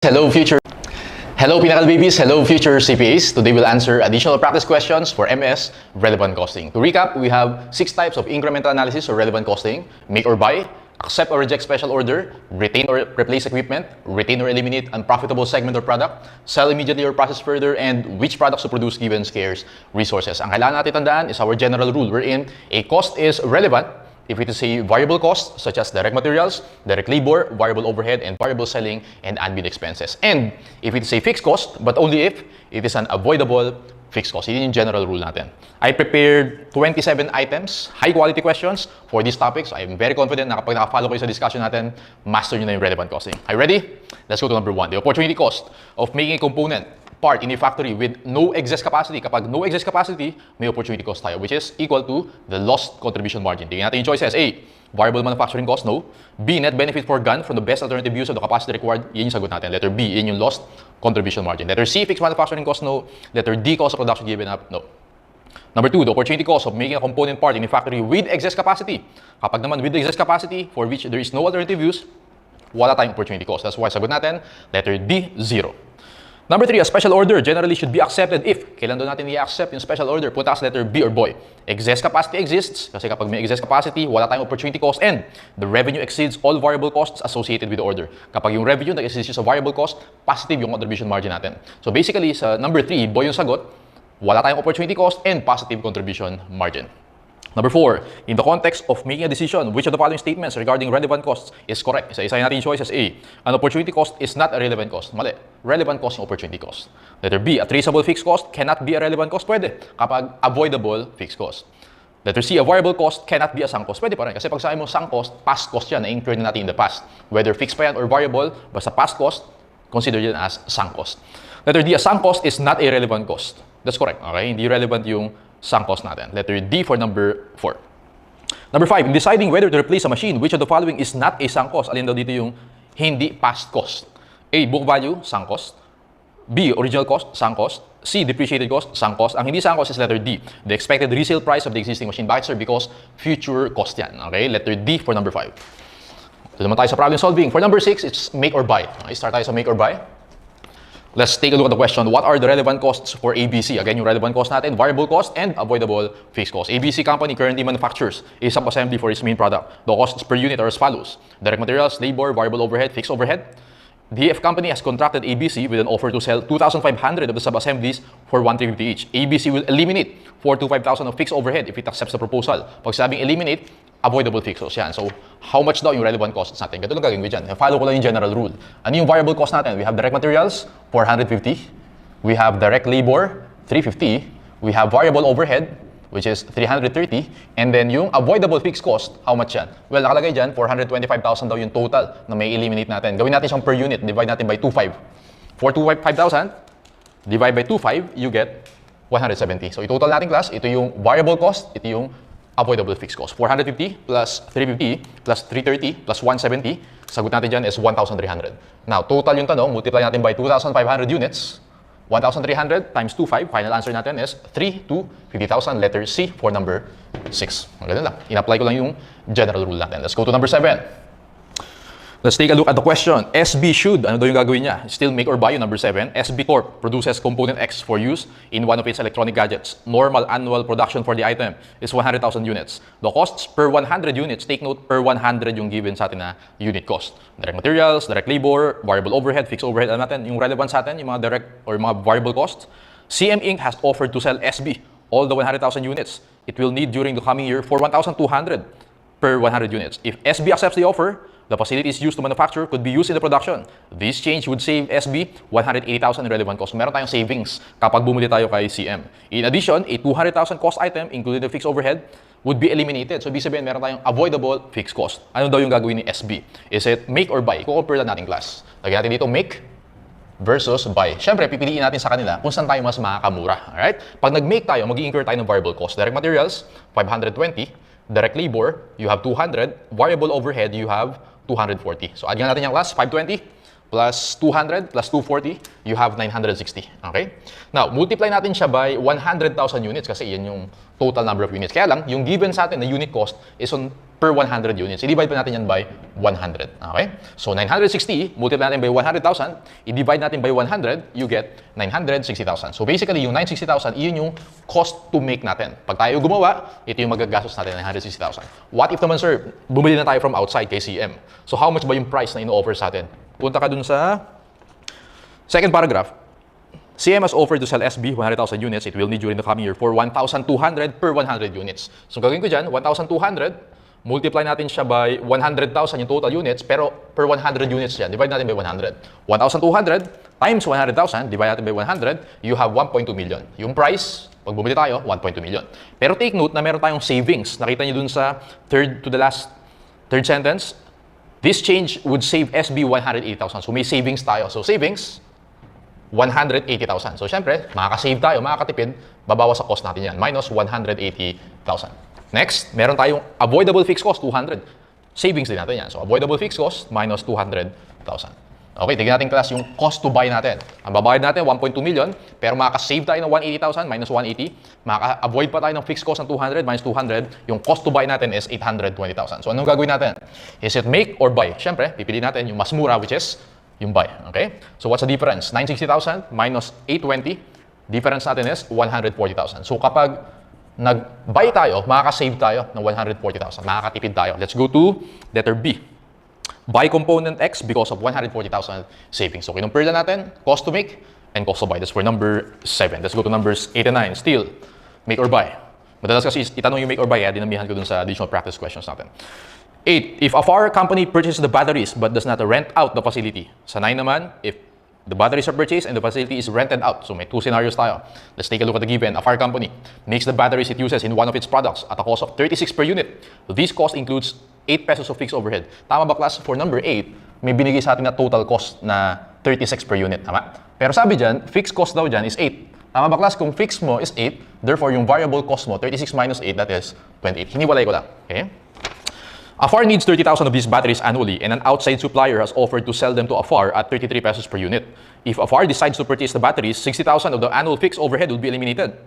Hello future Hello Pinnacle Babies, hello future CPAs. Today we'll answer additional practice questions for MS relevant costing. To recap, we have 6 types of incremental analysis or relevant costing: make or buy, accept or reject special order, retain or replace equipment, retain or eliminate unprofitable segment or product, sell immediately or process further, and which products to produce given scarce resources. Ang kailangan natin tandaan is our general rule wherein a cost is relevant if it is a variable cost such as direct materials, direct labor, variable overhead, and variable selling and admin expenses. And if it is a fixed cost, but only if it is an avoidable fixed cost. Yun yung general rule natin. I prepared 27 items, high quality questions for these topics. I am very confident na kapag nakafollow kayo sa discussion natin, master nyo na yung relevant costing. Are you ready? Let's go to number 1. The opportunity cost of making a component part in a factory with no excess capacity. Kapag no excess capacity, may opportunity cost tayo, which is equal to the lost contribution margin. Tingnan natin yung choices. A, variable manufacturing cost, no. B, net benefit forgone from the best alternative use of the capacity required. Yan yung sagot natin. Letter B, yan yung lost contribution margin. Letter C, fixed manufacturing cost, no. Letter D, cost of production given up, no. Number 2, the opportunity cost of making a component part in a factory with excess capacity. Kapag naman with excess capacity for which there is no alternative use, wala tayong opportunity cost. That's why sagot natin, letter D, 0. Number 3, a special order generally should be accepted if, kailan doon natin i-accept yung special order? Punta ka sa letter B or boy. Excess capacity exists, kasi kapag may excess capacity, wala tayong opportunity cost, and the revenue exceeds all variable costs associated with the order. Kapag yung revenue nag-exceed sa variable cost, positive yung contribution margin natin. So basically, sa number 3, boy yung sagot, wala tayong opportunity cost and positive contribution margin. Number 4, in the context of making a decision, which of the following statements regarding relevant costs is correct? Isa-isa natin yung choices. A, an opportunity cost is not a relevant cost. Mali. Relevant cost yung opportunity cost. Letter B, a traceable fixed cost cannot be a relevant cost. Pwede. Kapag avoidable fixed cost. Letter C, a variable cost cannot be a sunk cost. Pwede pa rin. Kasi pag sabi mo sunk cost, past cost yan. Na-incurred na natin in the past. Whether fixed pa yan or variable, basta past cost, consider yan as sunk cost. Letter D, a sunk cost is not a relevant cost. That's correct. Okay? Hindi relevant yung sunk cost natin. Letter D for number 4. Number 5, in deciding whether to replace a machine, which of the following is not a sunk cost? Alin daw dito yung hindi past cost? A, book value, sunk cost. B, original cost, sunk cost. C, depreciated cost, sunk cost. Ang hindi sunk cost is letter D, the expected resale price of the existing machine. Bakit sir? Because future cost yan. Okay? Letter D for number 5. Ito naman tayo sa problem solving. For number 6, it's make or buy. Okay, start tayo sa make or buy. Let's take a look at the question. What are the relevant costs for ABC? Again, yung relevant cost natin, variable cost and avoidable fixed cost. ABC company currently manufactures a sub-assembly for its main product. The costs per unit are as follows: direct materials, labor, variable overhead, fixed overhead. DF company has contracted ABC with an offer to sell 2,500 of the sub-assemblies for 1,350 each. ABC will eliminate 4,000 to 5,000 of fixed overhead if it accepts the proposal. Pag sabing eliminate, avoidable fixed costs yan. So, how much daw yung relevant costs natin? Ganito lang gagawin ko dyan. Follow ko lang yung general rule. Ano yung variable cost natin? We have direct materials, 450. We have direct labor, 350. We have variable overhead, which is 330. And then yung avoidable fixed cost, how much yan? Well, nakalagay dyan, 425,000 daw yung total na may eliminate natin. Gawin natin siyang per unit. Divide natin by 2,500. For 2,500, divide by 2,500, you get 170. So, i-total natin class, ito yung variable cost, ito yung avoidable fixed cost. 450 plus 350 plus 330 plus 170, sagot natin dyan is 1,300. Now, total yung tanong, multiply natin by 2,500 units. 1,300 times 2,500, final answer natin is 3 to 50,000. Letter C for number 6. Ang ganun lang. In-apply ko lang yung general rule natin. Let's go to number 7. Let's take a look at the question. SB should, ano daw yung gagawin niya? Still make or buy yung number 7. SB Corp produces component X for use in one of its electronic gadgets. Normal annual production for the item is 100,000 units. The costs per 100 units, take note, per 100 yung given sa atin na unit cost. Direct materials, direct labor, variable overhead, fixed overhead. Ano natin? Yung relevant sa atin, yung mga direct or mga variable costs. CM Inc. has offered to sell SB all the 100,000 units it will need during the coming year for 1,200 per 100 units. If SB accepts the offer, the facilities used to manufacture could be used in the production. This change would save SB 180,000 in relevant cost. Meron tayong savings kapag bumili tayo kay CM. In addition, a 200,000 cost item, including the fixed overhead, would be eliminated. So, ibig sabihin, meron tayong avoidable fixed cost. Ano daw yung gagawin ni SB? Is it make or buy? Kukompare lang natin class. Lagyan natin dito make versus buy. Siyempre, pipiliin natin sa kanila kung saan tayo mas makakamura. Alright? Pag nag-make tayo, mag-i-incur tayo ng variable cost. Direct materials, 520. Direct labor, you have 200. Variable overhead, you have 240. So, add nga natin yung class, 520 plus 200 plus 240, you have 960. Okay? Now, multiply natin siya by 100,000 units kasi yan yung total number of units. Kaya lang, yung given sa atin na unit cost is on per 100 units. I-divide pa natin yan by 100. Okay? So, 960, multiply natin by 100,000, i-divide natin by 100, you get 960,000. So, basically, yung 960,000, iyon yung cost to make natin. Pag tayo gumawa, ito yung magagastos natin, 960,000. What if naman, sir, bumili na tayo from outside kay CM? So, how much ba yung price na ino-offer sa atin? Punta ka dun sa second paragraph. CM has offered to sell SB 100,000 units. It will need during the coming year for 1,200 per 100 units. So, gagawin ko dyan, 1,200, multiply natin siya by 100,000 yung total units, pero per 100 units yan. Divide natin by 100. 1,200 times 100,000, divide natin by 100, you have 1.2 million. Yung price, pag bumili tayo, 1.2 million. Pero take note na meron tayong savings. Nakita niyo dun sa third sentence, this change would save SB 180,000. So may savings tayo. So savings, 180,000. So syempre, makaka-save tayo, makakatipid, babawas sa cost natin yan. Minus 180,000. Next, meron tayong avoidable fixed cost, 200. Savings din natin yan. So avoidable fixed cost, minus 200,000. Okay, tignan natin class yung cost to buy natin. Ang babayad natin, 1.2 million, pero makaka-save tayo ng 180,000 minus 180. Makaka-avoid pa tayo ng fixed cost ng 200 minus 200. Yung cost to buy natin is 820,000. So anong gagawin natin? Is it make or buy? Siyempre, pipili natin yung mas mura, which is yung buy. Okay? So what's the difference? 960,000 minus 820. Difference natin is 140,000. So kapag nag-buy tayo, makaka-save tayo ng 140,000. Makakatipid tayo. Let's go to letter B. Buy component X because of 140,000 savings. So, kinumpir na natin, cost to make and cost to buy. That's for number 7. Let's go to numbers 8 and 9. Still, make or buy. Madalas kasi itanong yung make or buy, dinamihan ko dun sa additional practice questions natin. 8. If a FAR company purchases the batteries but does not rent out the facility. Sa 9 naman, if the batteries are purchased and the facility is rented out. So may two scenarios tayo. Let's take a look at the given. A FAR company makes the batteries it uses in one of its products at a cost of 36 per unit. So this cost includes 8 pesos of fixed overhead. Tama ba class? For number 8, may binigay sa atin na total cost na 36 per unit. Tama? Pero sabi dyan, fixed cost daw dyan is 8. Tama ba class? Kung fixed mo is 8, therefore yung variable cost mo, 36 minus 8, that is 28. Hiniwalay ko lang. Okay? A FAR needs 30,000 of these batteries annually, and an outside supplier has offered to sell them to a FAR at 33 pesos per unit. If a FAR decides to purchase the batteries, 60,000 of the annual fixed overhead will be eliminated.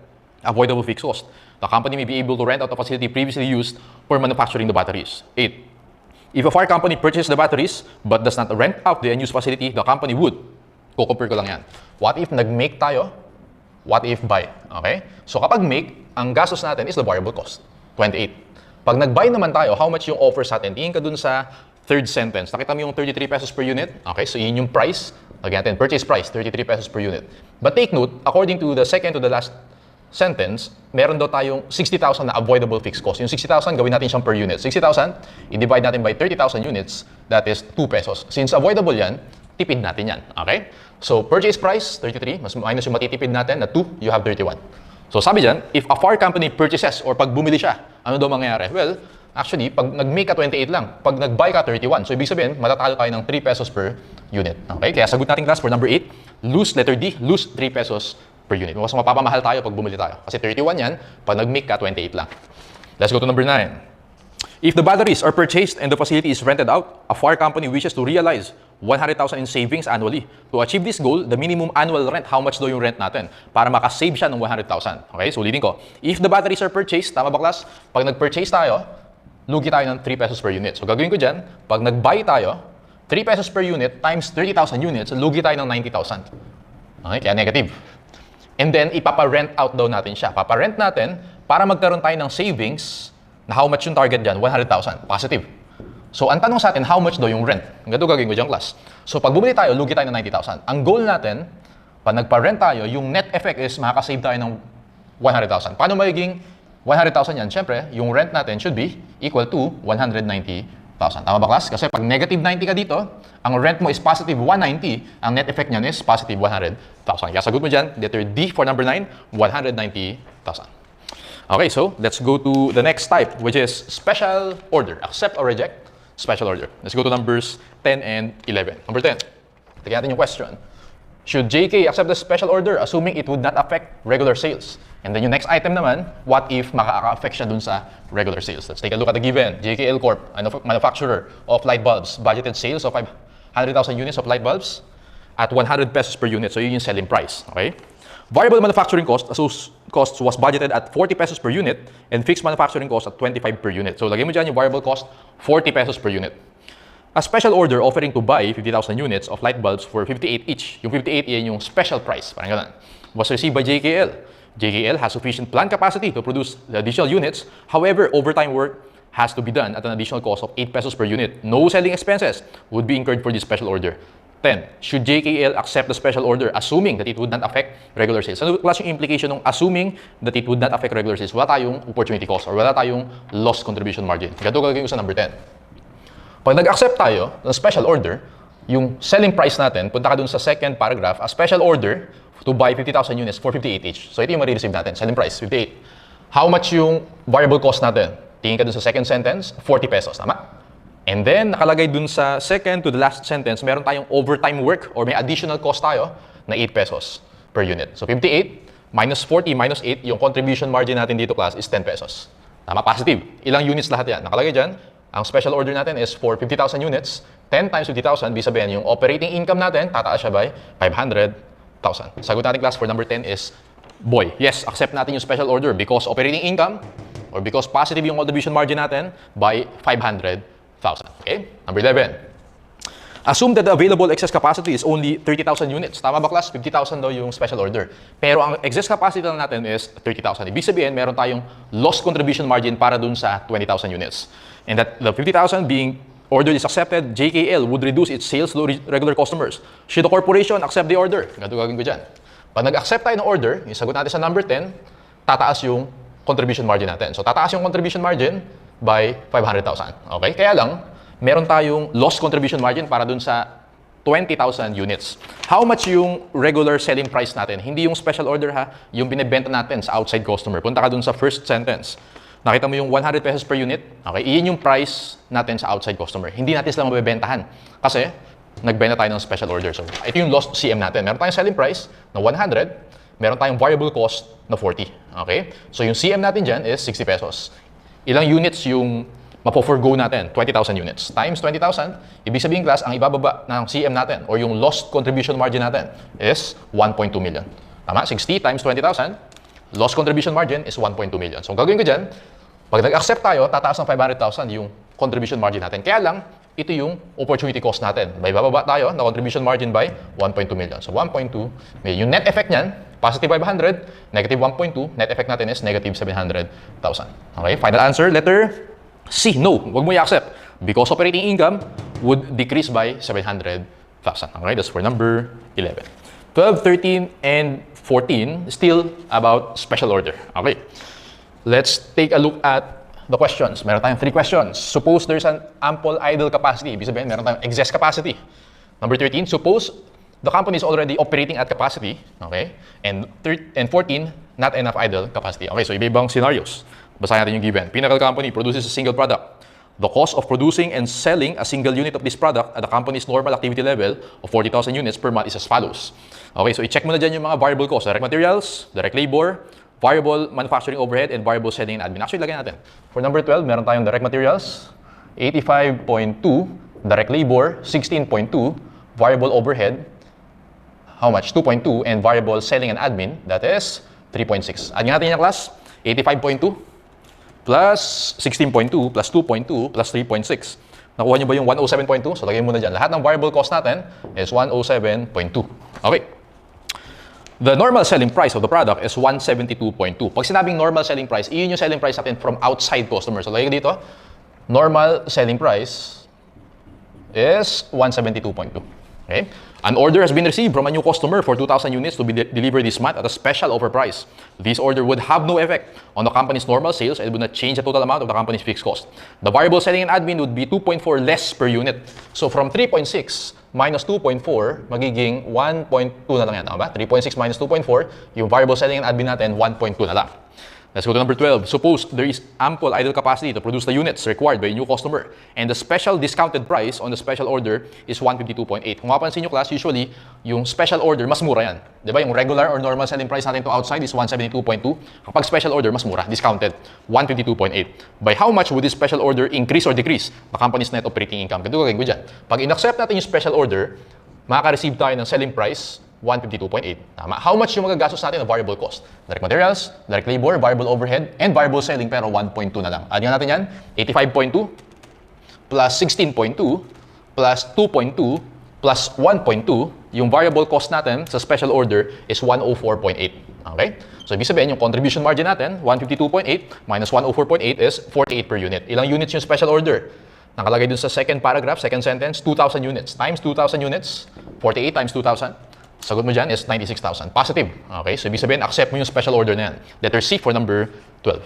Avoidable fixed cost. The company may be able to rent out the facility previously used for manufacturing the batteries. 8. If a FAR company purchases the batteries but does not rent out the unused facility, the company would. Kukumpir ko lang yan. What if nag-make tayo? What if buy? Okay? So kapag make, ang gastos natin is the variable cost. 28. Pag nag-buy naman tayo, how much yung offer sa atin? Tingin ka dun sa third sentence. Nakita mo yung 33 pesos per unit? Okay, so yun yung price. Lagyan natin, purchase price, 33 pesos per unit. But take note, according to the second to the last sentence, meron daw tayong 60,000 na avoidable fixed cost. Yung 60,000, gawin natin siyang per unit. 60,000, i-divide natin by 30,000 units, that is 2 pesos. Since avoidable yan, tipid natin yan. Okay? So, purchase price, 33, minus yung matitipid natin na 2, you have 31. So sabi dyan, if a FAR company purchases or pag bumili siya, ano daw mangyayari? Well, actually, pag nag-make ka 28 lang, pag nag-buy ka 31. So ibig sabihin, matatalo tayo ng 3 pesos per unit. Okay? Kaya sagot natin class for number 8, lose letter D, lose 3 pesos per unit. Mas mapapamahal tayo pag bumili tayo. Kasi 31 yan, pag nag-make ka 28 lang. Let's go to number 9. If the batteries are purchased and the facility is rented out, a FAR company wishes to realize 100,000 in savings annually. To achieve this goal, the minimum annual rent, how much daw yung rent natin? Para makasave siya ng 100,000. Okay, so ulitin ko. If the batteries are purchased, tama ba class? Pag nag-purchase tayo, lugi tayo ng 3 pesos per unit. So gagawin ko dyan, pag nag-buy tayo, 3 pesos per unit times 30,000 units, lugi tayo ng 90,000. Okay, kaya negative. And then, ipapa-rent out daw natin siya. Papa-rent natin para magkaroon tayo ng savings na how much yung target dyan? 100,000. Positive. So, ang tanong sa atin, how much daw yung rent? Ganito gagawin ko dyan, class. So, pag bumili tayo, lugi tayo ng 90,000. Ang goal natin, pag nagpa-rent tayo, yung net effect is makakasave tayo ng 100,000. Paano magiging 100,000 yan? Siyempre, yung rent natin should be equal to 190,000. Tama ba, class? Kasi pag negative 90 ka dito, ang rent mo is positive 190, ang net effect niyan is positive 100,000. Kaya sagot mo dyan, letter D for number 9, 190,000. Okay, so let's go to the next type, which is special order. Accept or reject special order. Let's go to numbers 10 and 11. Number 10. Tignan natin yung question. Should JK accept the special order assuming it would not affect regular sales? And then yung next item naman, what if makaka-affect siya dun sa regular sales? Let's take a look at the given. JKL Corp, a manufacturer of light bulbs, budgeted sales of 100,000 units of light bulbs at 100 pesos per unit. So yun yung selling price. Okay? Variable manufacturing costs was budgeted at 40 pesos per unit and fixed manufacturing cost at 25 per unit. So lagay mo dyan yung variable cost, 40 pesos per unit. A special order offering to buy 50,000 units of light bulbs for 58 each. Yung 58 yan yung special price. Parang ganun. Was received by JKL. JKL has sufficient plant capacity to produce the additional units. However, overtime work has to be done at an additional cost of 8 pesos per unit. No selling expenses would be incurred for this special order. 10. Should JKL accept the special order assuming that it would not affect regular sales? Ano klase yung implication ng assuming that it would not affect regular sales? Wala tayong opportunity cost or wala tayong lost contribution margin. Ganito gagawin ko sa number 10. Pag nag-accept tayo ng special order, yung selling price natin, punta ka dun sa second paragraph, a special order to buy 50,000 units for 58 each. So ito yung ma-receive natin, selling price, 58. How much yung variable cost natin? Tingin ka dun sa second sentence, 40 pesos, tama? And then, nakalagay dun sa second to the last sentence, meron tayong overtime work or may additional cost tayo na 8 pesos per unit. So 58 minus 40 minus 8, yung contribution margin natin dito class is 10 pesos. Tama, positive. Ilang units lahat yan? Nakalagay dyan, ang special order natin is for 50,000 units. 10 times 50,000, ibig sabihin yung operating income natin, tataas siya by 500,000. Sagot natin class for number 10 is, boy, yes, accept natin yung special order because operating income or because positive yung contribution margin natin by 500,000. Okay? Number 11. Assume that the available excess capacity is only 30,000 units. Tama ba class? 50,000 daw yung special order. Pero ang excess capacity lang natin is 30,000. Ibig sabihin, meron tayong lost contribution margin para dun sa 20,000 units. And that the 50,000 being ordered is accepted, JKL would reduce its sales to regular customers. Should the corporation accept the order? Ganito gagawin ko dyan. Pag nag-accept tayo ng order, yung sagot natin sa number 10, tataas yung contribution margin natin. So tataas yung contribution margin by 500,000. Okay? Kaya lang, meron tayong lost contribution margin para dun sa 20,000 units. How much yung regular selling price natin? Hindi yung special order ha, yung binibenta natin sa outside customer. Punta ka dun sa first sentence. Nakita mo yung 100 pesos per unit. Okay? Iyon yung price natin sa outside customer. Hindi natin sila mabibentahan. Kasi, nagbenta tayo ng special order. So, ito yung lost CM natin. Meron tayong selling price na 100. Meron tayong variable cost na 40. Okay? So, yung CM natin dyan is 60 pesos. Ilang units yung mapo-forgo natin? 20,000 units. Times 20,000, ibig sabihin class, ang ibababa ng CM natin or yung lost contribution margin natin is 1.2 million. Tama? 60 times 20,000, lost contribution margin is 1.2 million. So, ang gagawin ko dyan, pag nag-accept tayo, tataas ng 500,000 yung contribution margin natin. Kaya lang, ito yung opportunity cost natin. May bababa tayo na contribution margin by 1.2 million. So, 1.2 million. Yung net effect niyan, positive 500, negative 1.2, net effect natin is negative 700,000. Okay, final answer, letter C, no. Huwag mo i-accept because operating income would decrease by 700,000. Okay, that's for number 11. 12, 13, and 14, still about special order. Okay, let's take a look at the questions. Meron tayong 3 questions. Suppose there's an ample idle capacity. Ibig sabihin, meron tayong excess capacity. Number 13, suppose the company is already operating at capacity, okay? And 14, not enough idle capacity. Okay, so iba-ibang scenarios. Basahin natin yung given. Pinnacle company produces a single product. The cost of producing and selling a single unit of this product at the company's normal activity level of 40,000 units per month is as follows. Okay, so i-check mo na dyan yung mga variable costs. Direct materials, direct labor, variable manufacturing overhead, and variable selling and admin. Actually, lagyan natin. For number 12, meron tayong direct materials, 85.2, direct labor, 16.2, variable overhead, how much? 2.2, and variable selling and admin, that is 3.6. Add natin yung class, 85.2 plus 16.2 plus 2.2 plus 3.6. Nakuha nyo ba yung 107.2? So, lagay mo na dyan. Lahat ng variable cost natin is 107.2. Okay. The normal selling price of the product is 172.2. Pag sinabing normal selling price, iyon yung selling price natin from outside customers. So, lagay dito, normal selling price is 172.2. Okay? An order has been received from a new customer for 2,000 units to be delivered this month at a special offer price. This order would have no effect on the company's normal sales and would not change the total amount of the company's fixed cost. The variable selling and admin would be 2.4 less per unit. So from 3.6 minus 2.4, magiging 1.2 na lang yan. Tama ba? 3.6 minus 2.4, yung variable selling and admin natin, 1.2 na lang. Let's go to number 12. Suppose there is ample idle capacity to produce the units required by a new customer and the special discounted price on the special order is 152.8. Kung mapansin nyo class, usually yung special order mas mura yan. Diba? Yung regular or normal selling price natin to outside is 172.2. Kapag special order, mas mura. Discounted, 152.8. By how much would this special order increase or decrease the company's net operating income? Ganito gagawin ko dyan. Pag in-accept natin yung special order, makaka-receive tayo ng selling price 152.8. Tama. How much yung magagastos natin na variable cost? Direct materials, direct labor, variable overhead, and variable selling pero 1.2 na lang. Add natin yan. 85.2 plus 16.2 plus 2.2 plus 1.2. Yung variable cost natin sa special order is 104.8. Okay? So, ibig sabihin, yung contribution margin natin, 152.8 minus 104.8 is 48 per unit. Ilang units yung special order? Nakalagay dun sa second paragraph, second sentence, 2,000 units. Times 2,000 units, 48 times 2,000. Sagot mo dyan is 96,000. Positive. Okay? So, ibig sabihin, accept mo yung special order na yan. Letter C for number 12.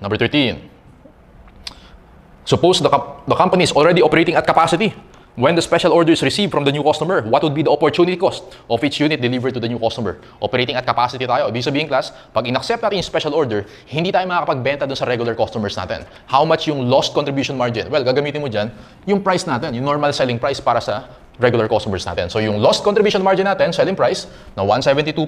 Number 13. Suppose the company is already operating at capacity. When the special order is received from the new customer, what would be the opportunity cost of each unit delivered to the new customer? Operating at capacity tayo. Ibig sabihin, class, pag in-accept natin yung special order, hindi tayo makakapagbenta dun sa regular customers natin. How much yung lost contribution margin? Well, gagamitin mo dyan yung price natin, yung normal selling price para sa regular customers natin. So, yung lost contribution margin natin, selling price, na 172.2,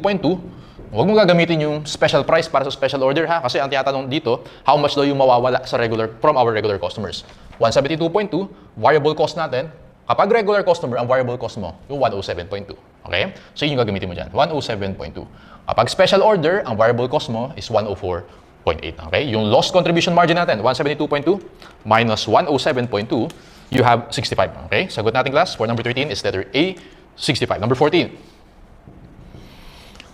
huwag mo gagamitin yung special price para sa special order, ha? Kasi ang tinatanong dito, how much daw yung mawawala sa from our regular customers? 172.2, variable cost natin. Kapag regular customer, ang variable cost mo, yung 107.2. Okay? So, yun yung gagamitin mo dyan, 107.2. Kapag special order, ang variable cost mo is 104.8. Okay? Yung lost contribution margin natin, 172.2 minus 107.2, you have 65. Okay? Sagot natin class for number 13 is letter A, 65. Number 14.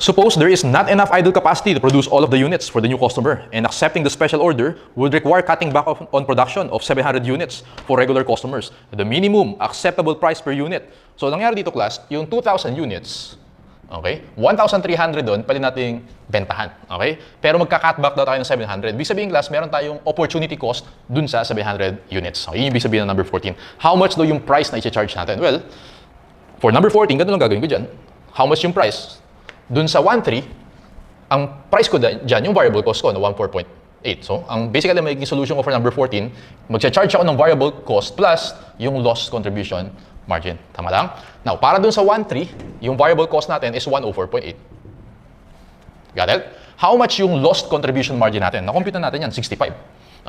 Suppose there is not enough idle capacity to produce all of the units for the new customer and accepting the special order would require cutting back on production of 700 units for regular customers. The minimum acceptable price per unit. So, nangyari dito class, yung 2,000 units, okay? 1,300 doon, pwede nating bentahan. Okay? Pero magka-cut back daw tayo ng 700. Ibig sabihin class, meron tayong opportunity cost dun sa 700 units. So, yun yung ibig sabihin ng number 14. How much daw yung price na i-charge natin? Well, for number 14, ganito lang gagawin ko dyan. How much yung price? Dun sa 1.3, ang price ko dyan, yung variable cost ko na 14.8. So, ang basically magiging solution ko for number 14, magcha-charge ako ng variable cost plus yung lost contribution margin. Tama lang? Now, para dun sa 1.3, yung variable cost natin is 104.8. Got it? How much yung lost contribution margin natin? Na-compute na natin yan, 65.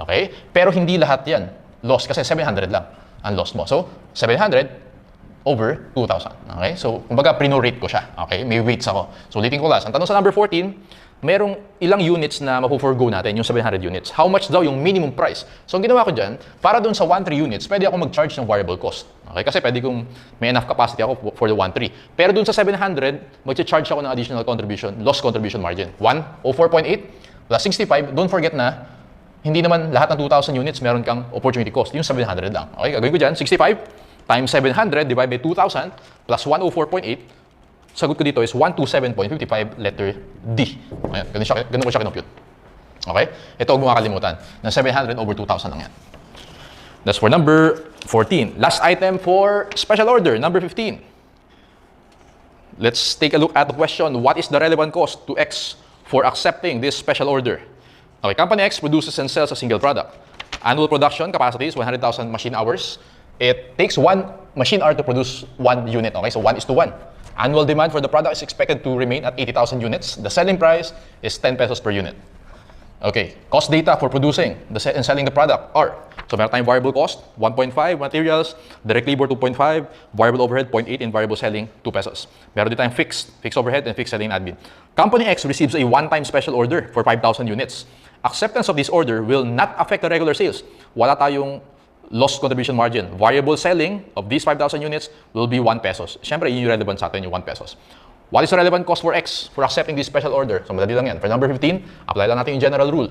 Okay? Pero hindi lahat yan lost kasi 700 lang ang lost mo. So, 700 over 2,000. Okay? So, kumbaga, pre-rate ko siya. Okay? May weights ako. So, ulitin ko last. Ang tanong sa number 14, merong ilang units na mapu-forgo natin, yung 700 units. How much daw yung minimum price? So, ang ginawa ko dyan, para dun sa 1.3 units, pwede ako mag-charge ng variable cost. Okay? Kasi pwede kong may enough capacity ako for the 1.3. Pero dun sa 700, mag-charge ako ng additional contribution, lost contribution margin. 104.8 plus 65. Don't forget na, hindi naman lahat ng 2,000 units meron kang opportunity cost. Yung 700 lang. Okay? Gagawin ko dyan, 65 times 700 divided by 2,000 plus 104.8, sagot ko dito is 127.55 letter D. Ayan, ganun ko siya kinompute. Okay? Ito, huwag mo makalimutan. Na 700 over 2,000 lang yan. That's for number 14. Last item for special order, number 15. Let's take a look at the question, what is the relevant cost to X for accepting this special order? Okay, company X produces and sells a single product. Annual production capacity is 100,000 machine hours. It takes one machine hour to produce one unit. Okay, so 1:1. Annual demand for the product is expected to remain at 80,000 units. The selling price is 10 pesos per unit. Okay, cost data for producing and selling the product are, so meron tayong variable cost, 1.5, materials, direct labor 2.5, variable overhead 0.8, and variable selling 2 pesos. Meron din tayong fixed overhead and fixed selling admin. Company X receives a one-time special order for 5,000 units. Acceptance of this order will not affect the regular sales. Wala tayong lost contribution margin. Variable selling of these 5,000 units will be 1 pesos. Siyempre, yun yung relevant sa atin, yung 1 pesos. What is the relevant cost for X for accepting this special order? So, madali lang yan. For number 15, apply lang natin yung general rule.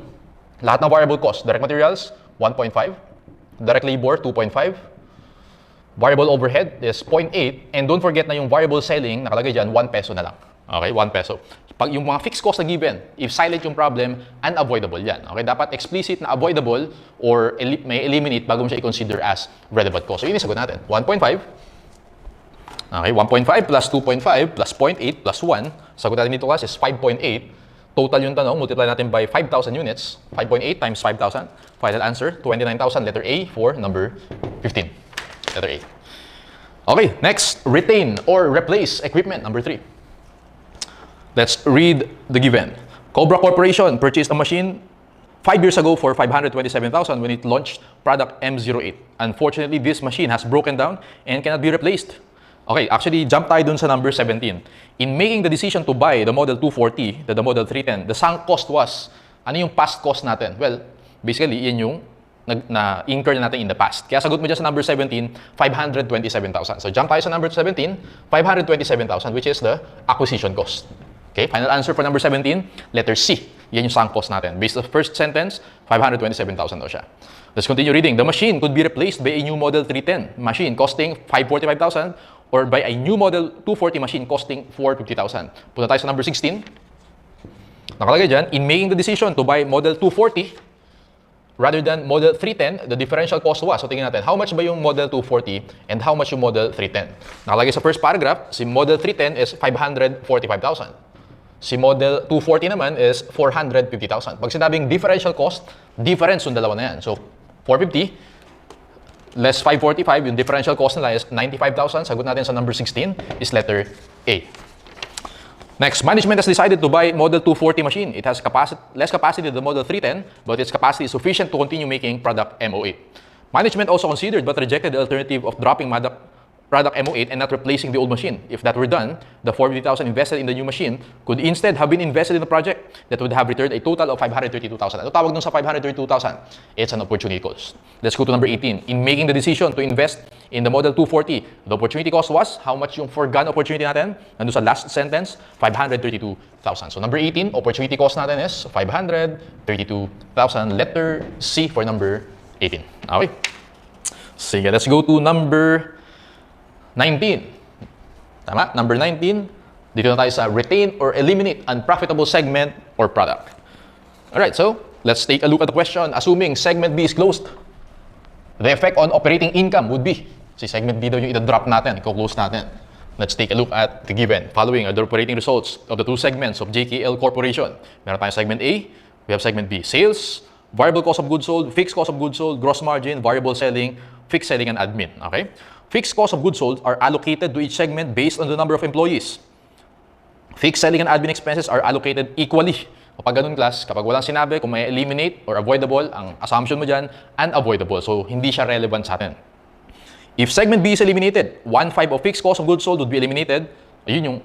Lahat ng variable cost, direct materials, 1.5. Direct labor, 2.5. Variable overhead is 0.8. And don't forget na yung variable selling, nakalagay dyan, 1 peso na lang. Okay, 1 peso. Pag yung mga fixed cost na given, if silent yung problem, unavoidable yan. Okay, dapat explicit na avoidable or may eliminate bago mo siya i-consider as relevant cost. So, yun yung sagot natin. 1.5. Okay, 1.5 plus 2.5 plus 0.8 plus 1. Sagot natin dito class is 5.8. Total yung tanong, multiply natin by 5,000 units. 5.8 times 5,000. Final answer, 29,000. Letter A for number 15. Letter A. Okay, next, retain or replace equipment. Number 3. Let's read the given. Cobra Corporation purchased a machine 5 years ago for 527,000 when it launched product M08. Unfortunately, this machine has broken down and cannot be replaced. Okay, actually, jump tayo dun sa number 17. In making the decision to buy the Model 240, the Model 310, the sunk cost was, ano yung past cost natin? Well, basically, yan yung na-incur natin in the past. Kaya sagot mo dyan sa number 17, 527,000. So jump tayo sa number 17, 527,000, which is the acquisition cost. Okay, final answer for number 17, letter C. Yan yung sunk cost natin. Based on the first sentence, 527,000 daw siya. Let's continue reading. The machine could be replaced by a new Model 310 machine costing 545,000 or by a new Model 240 machine costing 450,000. Punta tayo sa number 16. Nakalagay dyan, in making the decision to buy Model 240 rather than Model 310, the differential cost was. So tingnan natin, how much ba yung Model 240 and how much yung Model 310? Nakalagay sa first paragraph, si Model 310 is 545,000. Si Model 240 naman is 450,000. Pag sinabing differential cost, difference yung dalawa na yan. So 450 less 545, yung differential cost nila is 95,000. Sagot natin sa number 16 is letter A. Next, management has decided to buy Model 240 machine. It has less capacity than the Model 310, but its capacity is sufficient to continue making product M08. Management also considered but rejected the alternative of dropping product M08 and not replacing the old machine. If that were done, the 450,000 invested in the new machine could instead have been invested in the project that would have returned a total of 532,000. Ano tawag dun sa 532,000? It's an opportunity cost. Let's go to number 18. In making the decision to invest in the Model 240, the opportunity cost was, how much yung foregone opportunity natin? Nandun sa last sentence, 532,000. So number 18, opportunity cost natin is 532,000. Letter C for number 18. Okay. Sige, let's go to number 19. Tama? Number 19, dito na tayo sa retain or eliminate unprofitable segment or product. Alright, so let's take a look at the question. Assuming segment B is closed, the effect on operating income would be, si segment B daw yung ita-drop natin, i-close natin. Let's take a look at the given. Following are the operating results of the two segments of JKL Corporation. Meron tayong segment A, we have segment B. Sales, variable cost of goods sold, fixed cost of goods sold, gross margin, variable selling, fixed selling, and admin. Okay? Fixed cost of goods sold are allocated to each segment based on the number of employees. Fixed selling and admin expenses are allocated equally. Kapag ganun class, kapag walang sinabi, kung may eliminate or avoidable, ang assumption mo dyan, unavoidable. So, hindi siya relevant sa atin. If segment B is eliminated, 1/5 of fixed cost of goods sold would be eliminated. Ayun yung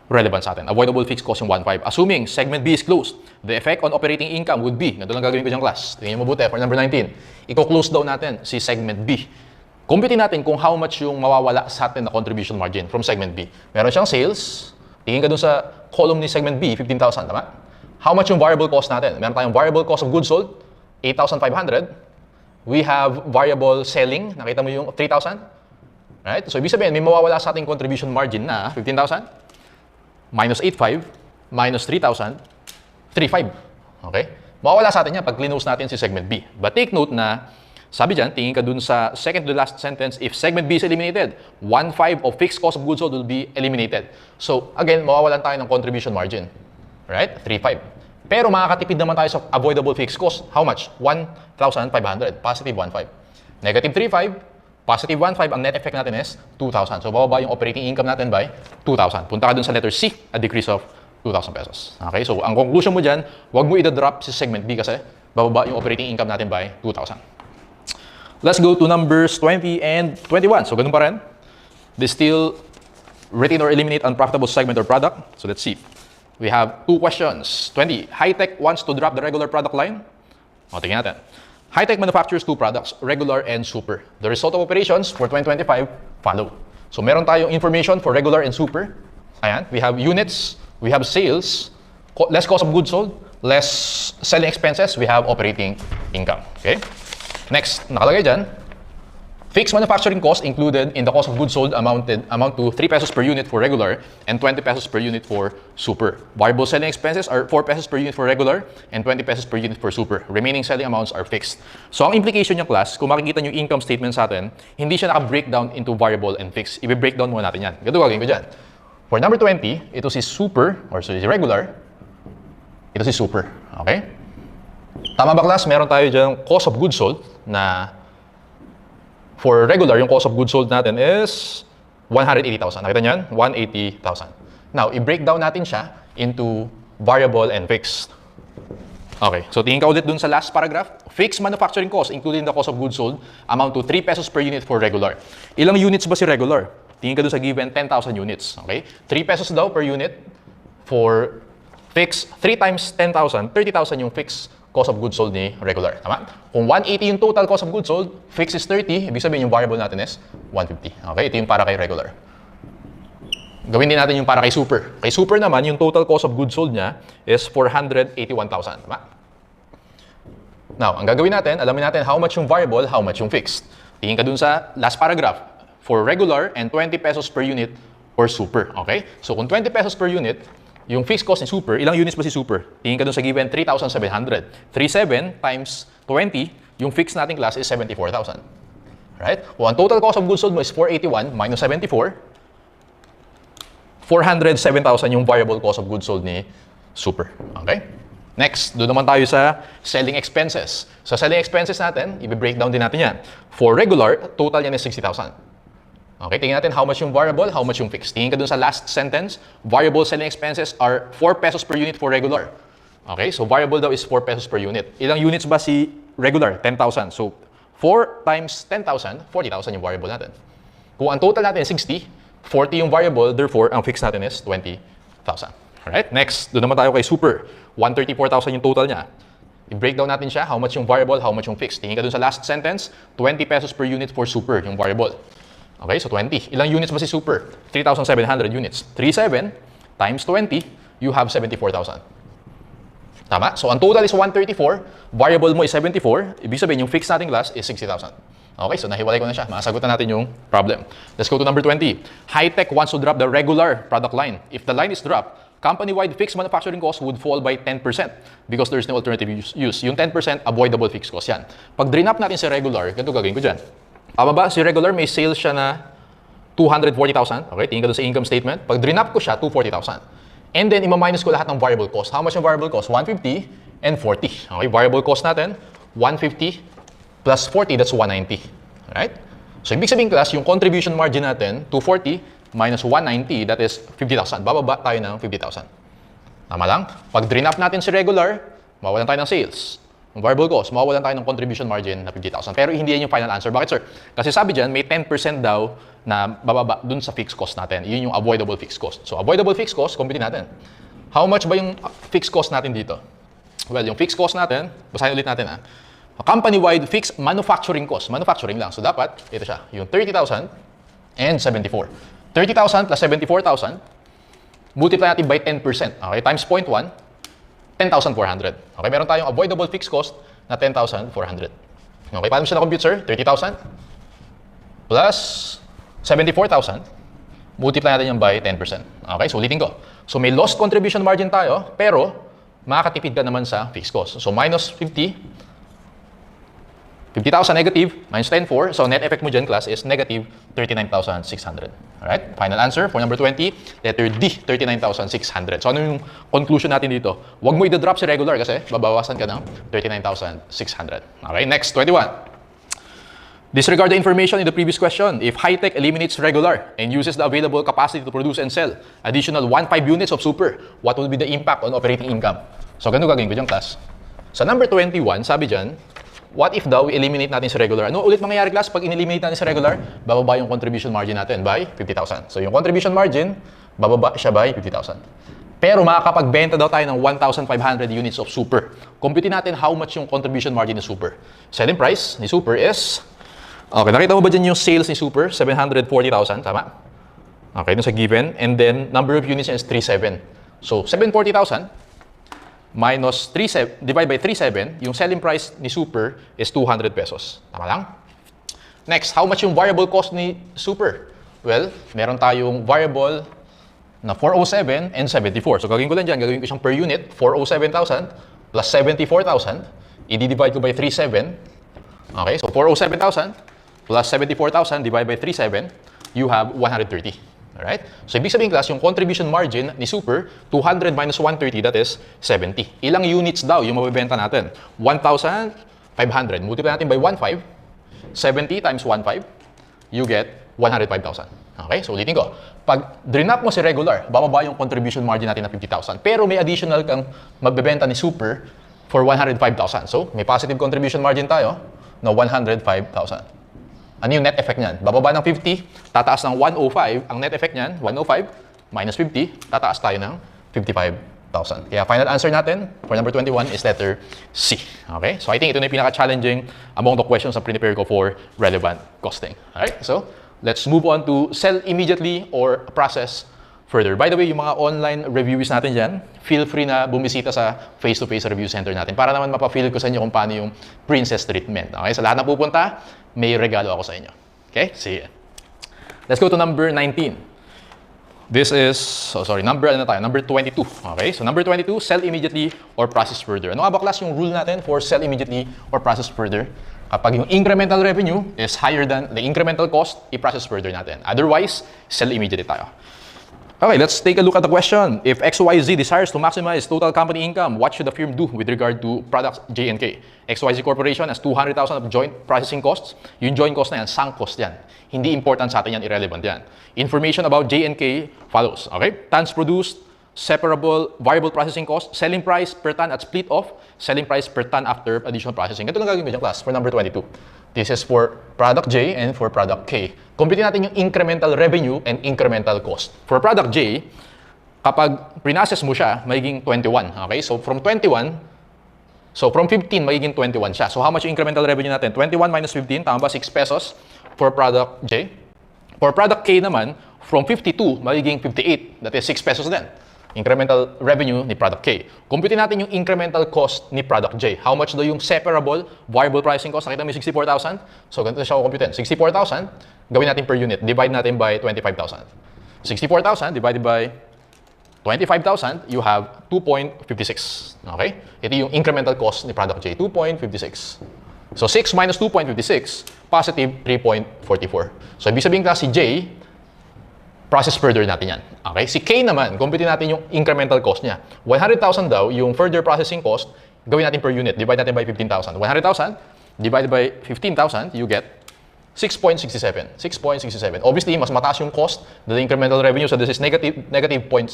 relevant sa atin. Avoidable fixed cost yung 1/5. Assuming segment B is closed, the effect on operating income would be, ganito lang gagawin ko dyan class. Tingnan mo mabuti for number 19. Iko-close daw natin si segment B. Computin natin kung how much yung mawawala sa atin na contribution margin from segment B. Meron siyang sales. Tingin ka dun sa column ni segment B, 15,000, tama? How much yung variable cost natin? Meron tayong variable cost of goods sold, 8,500. We have variable selling. Nakita mo yung 3,000? Right? So, ibig sabihin, may mawawala sa ating contribution margin na 15,000 minus 8,500 minus 3,000, 3,500. Okay? Mawawala sa atin yan pag close natin si segment B. But take note na sabi dyan, tingin ka dun sa second to the last sentence, if segment B is eliminated, 1/5 of fixed cost of goods sold will be eliminated. So, again, mawawalan tayo ng contribution margin. Right? 3,500. Pero makakatipid naman tayo sa avoidable fixed cost. How much? 1,500. Positive 1,500. Negative 3,500. Positive 1,500. Ang net effect natin is 2,000. So, bababa yung operating income natin by 2,000. Punta ka dun sa letter C, a decrease of 2,000 pesos. Okay? So, ang conclusion mo dyan, huwag mo i-drop si segment B kasi bababa yung operating income natin by 2,000. Let's go to numbers 20 and 21. So, ganun pa rin. They still retain or eliminate unprofitable segment or product. So, let's see. We have two questions. 20. Hi-Tech wants to drop the regular product line. O, tingnan natin. Hi-Tech manufactures two products, regular and super. The result of operations for 2025 follow. So, meron tayong information for regular and super. Ayan. We have units. We have sales. Less cost of goods sold. Less selling expenses. We have operating income. Okay? Next, nakalagay dyan, fixed manufacturing cost included in the cost of goods sold amount to 3 pesos per unit for regular and 20 pesos per unit for super. Variable selling expenses are 4 pesos per unit for regular and 20 pesos per unit for super. Remaining selling amounts are fixed. So, ang implication niya class, kung makikita niyo yung income statement sa atin, hindi siya naka-breakdown into variable and fixed. I-breakdown muna natin yan. Ganito gagawin ko dyan. For number 20, ito si super or si regular. Ito si super. Okay? Tama ba class? Meron tayo dyan cost of goods sold na for regular, yung cost of goods sold natin is 180,000. Nakita niyan? 180,000. Now, i-break down natin siya into variable and fixed. Okay, so tingin ka ulit dun sa last paragraph. Fixed manufacturing cost, including the cost of goods sold, amount to 3 pesos per unit for regular. Ilang units ba si regular? Tingin ka dun sa given 10,000 units. Okay, 3 pesos daw per unit for fixed. 3 times 10,000, 30,000 yung fixed cost of goods sold ni regular. Tama? Kung 180 yung total cost of goods sold, fixed is 30, ibig sabihin yung variable natin is 150. Okay, ito yung para kay regular. Gawin din natin yung para kay super. Kay super naman, yung total cost of goods sold niya is 481,000. Tama? Now, ang gagawin natin, alamin natin how much yung variable, how much yung fixed. Tingin ka dun sa last paragraph. For regular and 20 pesos per unit or super. Okay? So, kung 20 pesos per unit, yung fixed cost ni super, ilang units ba si super? Tingin ka dun sa given 3,700. 37 times 20, yung fixed nating class is 74,000. Right? Kung ang total cost of goods sold mo is 481 minus 74, 407,000 yung variable cost of goods sold ni super. Okay? Next, doon naman tayo sa selling expenses. Sa selling expenses natin, i-breakdown din natin yan. For regular, total yan is 60,000. Okay, tingnan natin how much yung variable, how much yung fixed. Tingin ka dun sa last sentence, variable selling expenses are 4 pesos per unit for regular. Okay, so variable daw is 4 pesos per unit. Ilang units ba si regular? 10,000. So, 4 times 10,000, 40,000 yung variable natin. Kung ang total natin is 60, 40 yung variable, therefore, ang fixed natin is 20,000. Alright, next, doon naman tayo kay super. 134,000 yung total niya. I-breakdown natin siya, how much yung variable, how much yung fixed. Tingin ka doon sa last sentence, 20 pesos per unit for super, yung variable. Okay, so 20. Ilang units ba si super? 3,700 units. 37 times 20, you have 74,000. Tama? So, ang total is 134, variable mo is 74, ibig sabihin yung fixed nating class is 60,000. Okay, so nahiwalay ko na siya. Masagutan natin yung problem. Let's go to number 20. High-Tech wants to drop the regular product line. If the line is dropped, company-wide fixed manufacturing cost would fall by 10% because there's no alternative use. Yung 10% avoidable fixed cost yan. Pag drain up natin si regular, ganito gagawin ko dyan. Tama ba? Si regular may sales siya na 240,000. Okay, tingin ka doon sa income statement. Pag drain up ko siya, 240,000. And then, ima-minus ko lahat ng variable cost. How much yung variable cost? 150 and 40. Okay, variable cost natin, 150 plus 40, that's 190. Alright? So, ibig sabihin class, yung contribution margin natin, 240 minus 190, that is 50,000. Bababa tayo ng 50,000. Tama lang? Pag drain up natin si regular, mawawalan tayo ng sales. Yung variable cost, mawawalan tayo ng contribution margin na 50,000. Pero hindi yan yung final answer. Bakit, sir? Kasi sabi dyan, may 10% daw na bababa dun sa fixed cost natin. Yun yung avoidable fixed cost. So, avoidable fixed cost, compute natin. How much ba yung fixed cost natin dito? Well, yung fixed cost natin, basahin ulit natin company-wide fixed manufacturing cost. Manufacturing lang. So, dapat, ito siya. Yung 30,000 and 74. 30,000 plus 74,000, multiply natin by 10%. Okay, times 0.1, 10,400. Okay, meron tayong avoidable fixed cost na 10,400. Okay, paano siya na-compute, sir? 30,000 plus 74,000, multiply natin yung by 10%. Okay, so ulitin ko. So, may lost contribution margin tayo, pero makakatipid ka naman sa fixed cost. So, minus 50,000 negative, minus 10,4. So, net effect mo dyan, class, is negative 39,600. Alright? Final answer for number 20, letter D, 39,600. So, ano yung conclusion natin dito? Huwag mo i-drop si regular kasi babawasan ka ng 39,600. Okay? Next, 21. Disregard the information in the previous question. If High-Tech eliminates regular and uses the available capacity to produce and sell additional 1.5 units of super, what will be the impact on operating income? So, ganun gagawin ko dyan, class. Sa number 21, sabi dyan, what if daw eliminate natin si regular? Ano ulit mangyayari, class? Pag in-eliminate natin si regular, bababa yung contribution margin natin by 50,000. So, yung contribution margin, bababa siya by 50,000. Pero makakapagbenta daw tayo ng 1,500 units of super. Compute natin how much yung contribution margin ni super. Selling price ni super is, okay, nakita mo ba dyan yung sales ni super? 740,000, tama? Okay, dun sa given. And then, number of units is 37. So, 740,000 minus 37, divide by 37, yung selling price ni super is 200 pesos. Tama lang? Next, how much yung variable cost ni super? Well, meron tayong variable na 407 and 74. So, gagawin ko lang dyan, gagawin ko siyang per unit, 407,000 plus 74,000, i-divide ko by 37. Okay, so 407,000 plus 74,000 divided by 37, you have 130. Alright? So, ibig sabihin class, yung contribution margin ni Super, 200 minus 130, that is 70. Ilang units daw yung mabibenta natin? 1,500. Multiply natin by 1,500. 70 times 1,500, you get 105,000. Okay? So, ulitin ko. Pag drinap mo si regular, bababa yung contribution margin natin na 50,000. Pero may additional kang magbebenta ni Super for 105,000. So, may positive contribution margin tayo na 105,000. Ano yung net effect niyan? Bababa ng 50, tataas ng 105. Ang net effect niyan, 105 minus 50, tataas tayo ng 55,000. Kaya final answer natin for number 21 is letter C. Okay? So I think ito na yung pinaka-challenging among the questions na prepare ko for relevant costing. Alright? So let's move on to sell immediately or process further. By the way, yung mga online reviews natin dyan, feel free na bumisita sa face-to-face review center natin para naman mapafeel ko sa inyo kung paano yung princess treatment. Okay? Sa lahat na pupunta, may regalo ako sa inyo. Okay? See ya. Let's go to number 19. This is, number 22. Okay? So number 22, sell immediately or process further. Ano nga ba class yung rule natin for sell immediately or process further? Kapag yung incremental revenue is higher than the incremental cost, i-process further natin. Otherwise, sell immediately tayo. Okay, let's take a look at the question. If XYZ desires to maximize total company income, what should the firm do with regard to products J and K? XYZ Corporation has 200,000 of joint processing costs. Yung joint cost na yan, sunk cost yan. Hindi important sa atin yan, irrelevant yan. Information about J and K follows. Okay? Tons produced, separable, variable processing cost, selling price per ton at split off, selling price per ton after additional processing. Ito lang gagawin mo dyan, class, for number 22. This is for product J and for product K. Compute natin yung incremental revenue and incremental cost. For product J, kapag pre-process mo siya, magiging 21. Okay? So from 15, magiging 21 siya. So how much yung incremental revenue natin? 21 minus 15, tama ba? 6 pesos for product J. For product K naman, from 52, magiging 58. That is 6 pesos din. Incremental revenue ni product K. Compute natin yung incremental cost ni product J. How much daw yung separable variable pricing cost? Nakita mo yung 64,000? So, ganito siya kukumputin. 64,000, gawin natin per unit. Divide natin by 25,000. 64,000 divided by 25,000, you have 2.56. Okay? Ito yung incremental cost ni product J, 2.56. So, 6 minus 2.56, positive 3.44. So, ibig sabihin class si J, process further natin yan. Okay? Si K naman, compute natin yung incremental cost niya. 100,000 daw, yung further processing cost, gawin natin per unit. Divide natin by 15,000. 100,000 divided by 15,000, you get 6.67. 6.67. Obviously, mas mataas yung cost than the incremental revenue, so this is negative 0.67.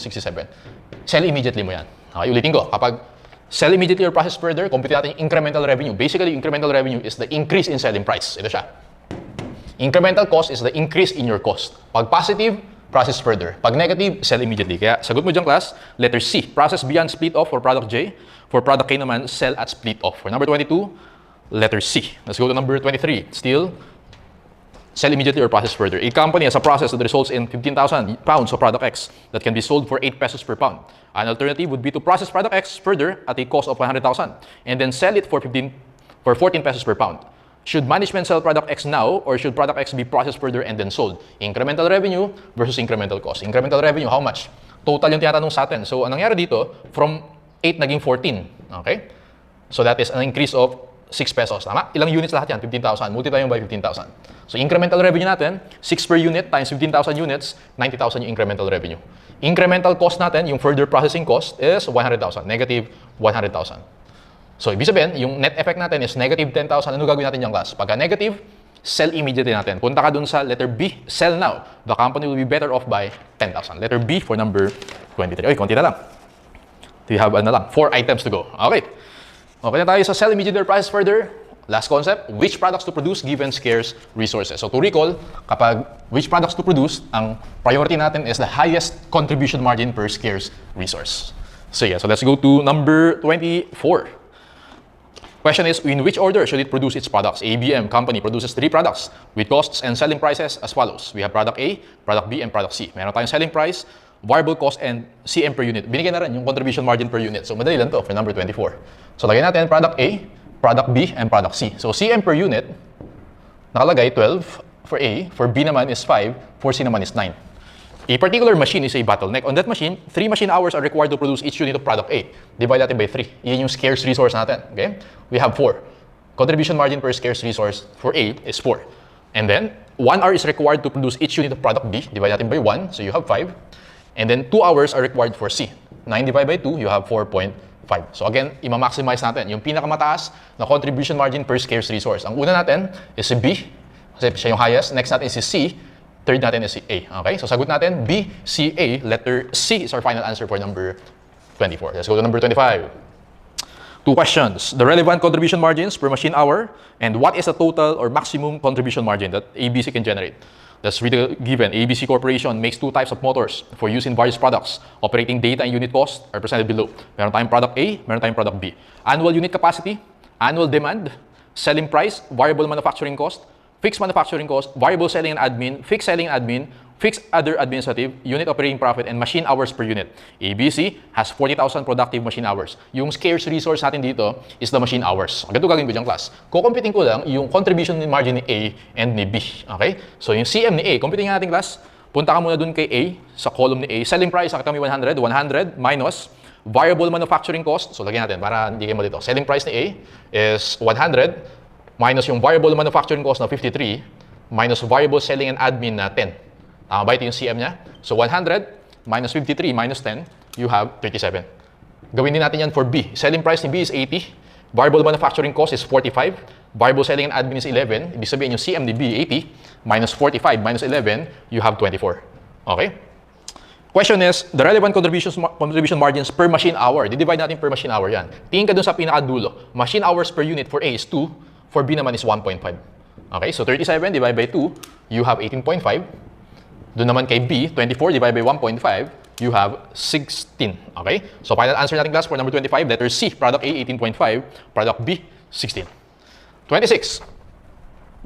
Sell immediately mo yan. Okay? Ulitin ko. Kapag sell immediately or process further, compute natin yung incremental revenue. Basically, incremental revenue is the increase in selling price. Ito siya. Incremental cost is the increase in your cost. Pag positive, process further. Pag negative, sell immediately. Kaya sagot mo dyan class, letter C, process beyond split off for product J. For product K naman, sell at split off. For number 22, letter C. Let's go to number 23. Still, sell immediately or process further. A company has a process that results in 15,000 pounds of product X that can be sold for 8 pesos per pound. An alternative would be to process product X further at a cost of 100,000 and then sell it for 14 pesos per pound. Should management sell product X now or should product X be processed further and then sold? Incremental revenue versus incremental cost. Incremental revenue, how much? Total yung tinatanong sa atin. So, anong nangyari dito, from 8 naging 14. Okay? So, that is an increase of 6 pesos. Tama? Ilang units lahat yan? 15,000. Multiply mo by 15,000. So, incremental revenue natin, 6 per unit times 15,000 units, 90,000 yung incremental revenue. Incremental cost natin, yung further processing cost is 100,000. Negative 100,000. So, ibig sabihin, yung net effect natin is negative 10,000. Ano gagawin natin yung class? Pagka negative, sell immediately natin. Punta ka dun sa letter B, sell now. The company will be better off by 10,000. Letter B for number 23. Oy, konti na lang. We have 4 items to go. Okay. Okay na tayo sa sell immediately or price further. Last concept, which products to produce given scarce resources. So to recall, kapag which products to produce, ang priority natin is the highest contribution margin per scarce resource. So yeah, so let's go to number 24. Question is, in which order should it produce its products? ABM company produces 3 products with costs and selling prices as follows. We have product A, product B, and product C. Meron tayong selling price, variable cost, and CM per unit. Binigyan na rin yung contribution margin per unit. So madali lang to for number 24. So lagyan natin product A, product B, and product C. So CM per unit, nakalagay 12 for A, for B naman is 5, for C naman is 9. A particular machine is a bottleneck. On that machine, 3 machine hours are required to produce each unit of product A. Divide natin by 3. Iyan yung scarce resource natin. Okay? We have 4. Contribution margin per scarce resource for A is 4. And then, 1 hour is required to produce each unit of product B. Divide natin by 1, so you have 5. And then, 2 hours are required for C. 9 divided by 2, you have 4.5. So again, i-maximize natin yung pinakamataas na contribution margin per scarce resource. Ang una natin is si B, kasi siya yung highest. Next natin is si C. Third natin is si A. Okay? So sagot natin, B, C, A. Letter C is our final answer for number 24. Let's go to number 25. 2 questions. The relevant contribution margins per machine hour, and what is the total or maximum contribution margin that ABC can generate? Let's read the given. ABC Corporation makes 2 types of motors for use in various products. Operating data and unit cost are presented below. Meron tayong product A, meron tayong product B. Annual unit capacity, annual demand, selling price, variable manufacturing cost, fixed manufacturing cost, variable selling and admin, fixed selling and admin, fixed other administrative, unit operating profit, and machine hours per unit. ABC has 40,000 productive machine hours. Yung scarce resource natin dito is the machine hours. Ganito gagawin ko dyan, class. Kukumpitin ko lang yung contribution margin ni A and ni B. Okay? So yung CM ni A, kumpitin nga natin, class. Punta ka muna dun kay A, sa column ni A. Selling price, nakita mo 100. 100 minus variable manufacturing cost. So lagyan natin para hindi kayo malito. Selling price ni A is 100 minus yung variable manufacturing cost na 53 minus variable selling and admin na 10. Tama ba ito yung CM niya? So 100 minus 53 minus 10, you have 37. Gawin din natin yan for B. Selling price ni B is 80. Variable manufacturing cost is 45. Variable selling and admin is 11. Ibig sabihin yung CM ni B, 80 minus 45 minus 11, you have 24. Okay? Question is, the relevant contribution margins per machine hour. Di-divide natin per machine hour yan. Tingin ka dun sa pinakadulo. Machine hours per unit for A is 2. For B naman is 1.5. Okay? So 37 divided by 2, you have 18.5. Doon naman kay B, 24 divided by 1.5, you have 16. Okay? So final answer natin, class, for number 25, letter C, product A, 18.5, product B, 16. 26.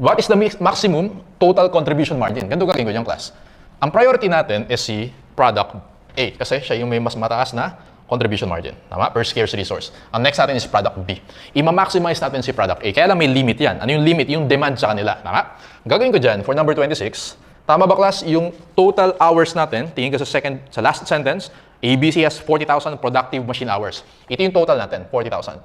What is the maximum total contribution margin? Ganito gagawin ko dyan, class. Ang priority natin is si product A, kasi siya yung may mas mataas na contribution margin. Tama? Per scarce resource. Ang next natin is product B. I-maximize natin si product A. Kaya lang may limit yan. Ano yung limit? Yung demand sa kanila. Tama? Gagawin ko dyan, for number 26, tama ba, class, yung total hours natin, tingin ka sa last sentence, ABC has 40,000 productive machine hours. Ito yung total natin, 40,000.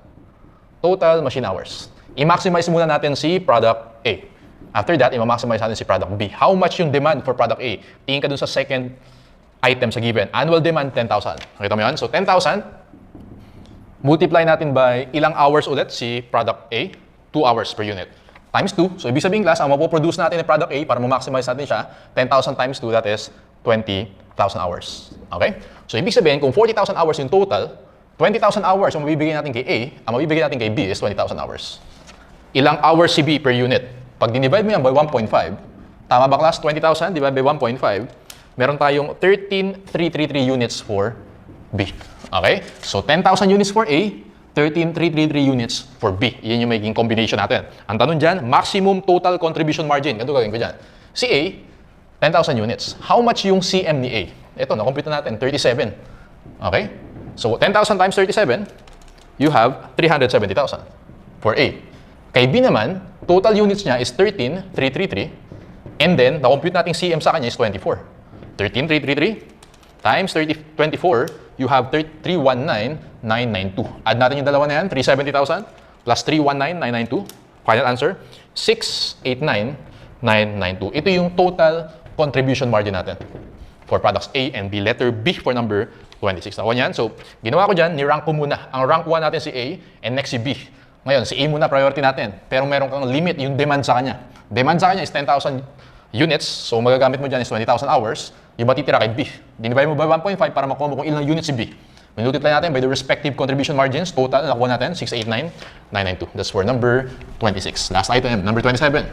Total machine hours. I-maximize muna natin si product A. After that, i-maximize natin si product B. How much yung demand for product A? Tingin ka dun sa second item sa given. Annual demand, 10,000. Nakita mo yun? So, 10,000, multiply natin by ilang hours ulit si product A? 2 hours per unit. Times 2. So, ibig sabihin, class, ang mapoproduce natin ni product A para ma-maximize natin siya, 10,000 times 2, that is 20,000 hours. Okay? So, ibig sabihin, kung 40,000 hours yung total, 20,000 hours ang mabibigay natin kay A, ang mabibigay natin kay B is 20,000 hours. Ilang hours si B per unit? Pag dinivide mo yan by 1.5, tama ba, class? 20,000 divided by 1.5, meron tayong 13,333 units for B. Okay? So, 10,000 units for A, 13,333 units for B. Yan yung magiging combination natin. Ang tanong dyan, maximum total contribution margin. Ganito gagawin ko dyan. Si A, 10,000 units. How much yung CM ni A? Ito, na-compute natin, 37. Okay? So, 10,000 times 37, you have 370,000 for A. Kay B naman, total units niya is 13,333. And then, na-compute natin CM sa kanya is 24. 13,333 times 24, you have 319,992. Add natin yung dalawa na yan, 370,000 plus 319,992. Final answer, 689,992. Ito yung total contribution margin natin for products A and B. Letter B for number 26. Nakuha niyan. So, ginawa ko dyan, ni-rank ko muna. Ang rank 1 natin si A and next si B. Ngayon, si A muna priority natin. Pero meron kang limit yung demand sa kanya. Demand sa kanya is 10,000 units. So, magagamit mo dyan is 20,000 hours. Yung matitira kay B. Dinivide mo by 1.5 para makuha mo kung ilang units si B. Minultiply natin by the respective contribution margins. Total, nakuha natin, 689,992. That's for number 26. Last item, number 27.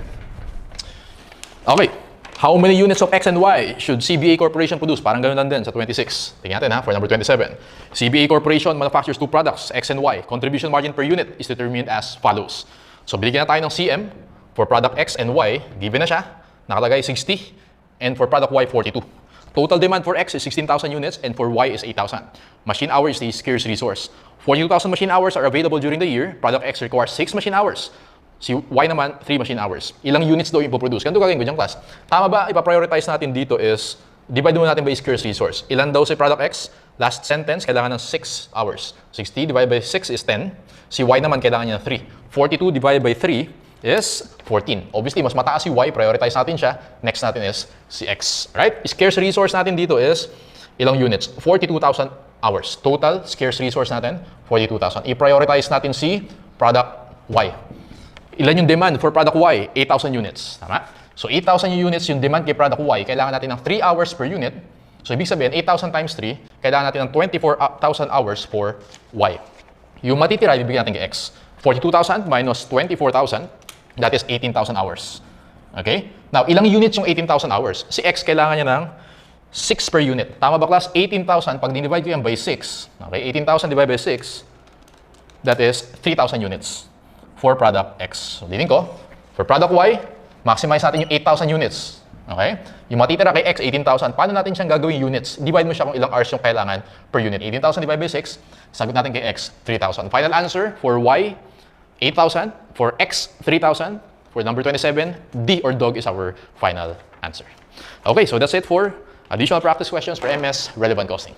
Okay. How many units of X and Y should CBA Corporation produce? Parang ganoon lang din sa 26. Tingnan natin, ha, for number 27. CBA Corporation manufactures 2 products, X and Y. Contribution margin per unit is determined as follows. So, binigyan na tayo ng CM for product X and Y. Given na siya. Nakalagay 60. And for product Y, 42. Total demand for X is 16,000 units and for Y is 8,000. Machine hours is a scarce resource. 42,000 machine hours are available during the year. Product X requires 6 machine hours. Si Y naman, 3 machine hours. Ilang units daw ipoproduce? Ganito gagawin ko dyan, class. Tama ba, ipaprioritize natin dito is, divide mo natin by scarce resource. Ilan daw si product X? Last sentence, kailangan ng 6 hours. 60 divided by 6 is 10. Si Y naman, kailangan niya ng 3. 42 divided by 3 is 14. Obviously, mas mataas si Y, prioritize natin siya. Next natin is si X. Right? Scarce resource natin dito is ilang units? 42,000 hours. Total scarce resource natin, 42,000. I-prioritize natin si product Y. Ilan yung demand for product Y? 8,000 units. Tama? So, 8,000 yung units yung demand kay product Y. Kailangan natin ng 3 hours per unit. So, ibig sabihin, 8,000 times 3, kailangan natin ng 24,000 hours for Y. Yung matitira, ibibigay natin kay X. 42,000 minus 24,000, that is 18,000 hours. Okay? Now, ilang units yung 18,000 hours? Si X, kailangan niya ng 6 per unit. Tama ba, class? 18,000, pag dinivide ko yan by 6, okay? 18,000 divided by 6, that is 3,000 units for product X. So, dinin ko, for product Y, maximize natin yung 8,000 units. Okay? Yung matitira kay X, 18,000. Paano natin siyang gagawin units? Divide mo siya kung ilang hours yung kailangan per unit. 18,000 divided by 6, sagot natin kay X, 3,000. Final answer for Y, 8,000. For X, 3,000. For number 27, D or dog is our final answer. Okay, so that's it for additional practice questions for MS Relevant Costing.